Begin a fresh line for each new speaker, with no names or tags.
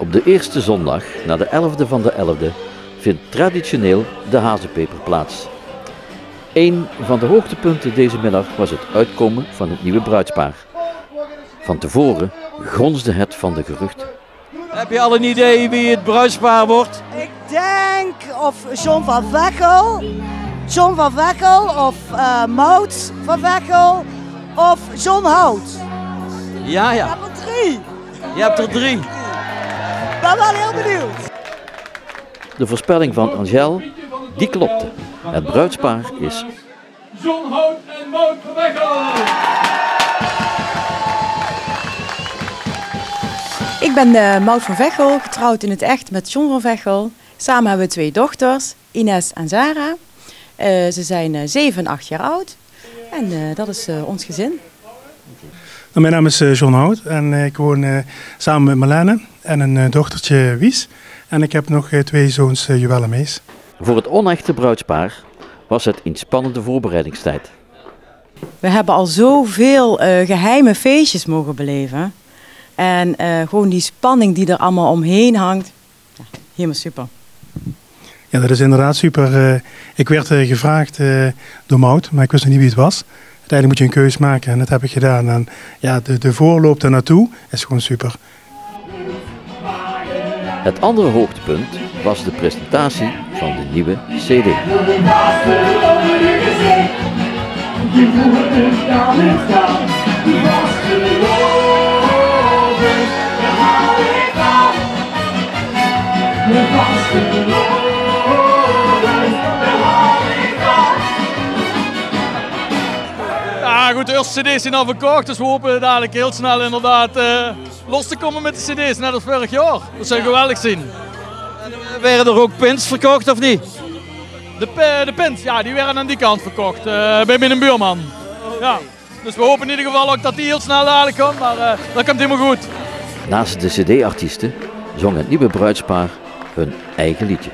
Op de eerste zondag, na de 11e van de 11e, vindt traditioneel de hazenpeper plaats. Een van de hoogtepunten deze middag was het uitkomen van het nieuwe bruidspaar. Van tevoren gonsde het van de geruchten.
Heb je al een idee wie het bruidspaar wordt?
Ik denk of John van Vechel of Maud van Vechel of John Hout.
Ja.
Ik heb er 3.
Je hebt er 3.
Ik ben wel heel benieuwd.
De voorspelling van Angel, die klopte. Het bruidspaar is
John Hout en Maud van Vechel.
Ik ben Maud van Vechel, getrouwd in het echt met John van Vechel. Samen hebben we 2 dochters, Ines en Zara. Ze zijn 7 en 8 jaar oud en dat is ons gezin.
Mijn naam is John Hout en ik woon samen met Marlene en een dochtertje Wies. En ik heb nog 2 zoons Juwel en Mees.
voor het onechte bruidspaar was het een spannende voorbereidingstijd.
We hebben al zoveel geheime feestjes mogen beleven. En gewoon die spanning die er allemaal omheen hangt, ja, helemaal super.
Ja, dat is inderdaad super. Ik werd gevraagd door Maud, maar ik wist nog niet wie het was. Uiteindelijk moet je een keuze maken en dat heb ik gedaan. En ja, de voorloop daar naartoe is gewoon super.
Het andere hoogtepunt was de presentatie van de nieuwe CD.
Ja goed, de eerste cd's zijn al verkocht, dus we hopen dadelijk heel snel inderdaad los te komen met de cd's, net als vorig jaar. Dat zou geweldig zien.
Werden er ook pins verkocht of niet?
De pins, ja, die werden aan die kant verkocht, bij mijn buurman. Ja. Dus we hopen in ieder geval ook dat die heel snel dadelijk komt, maar dat komt helemaal goed.
Naast de CD-artiesten zong het nieuwe bruidspaar hun eigen liedje.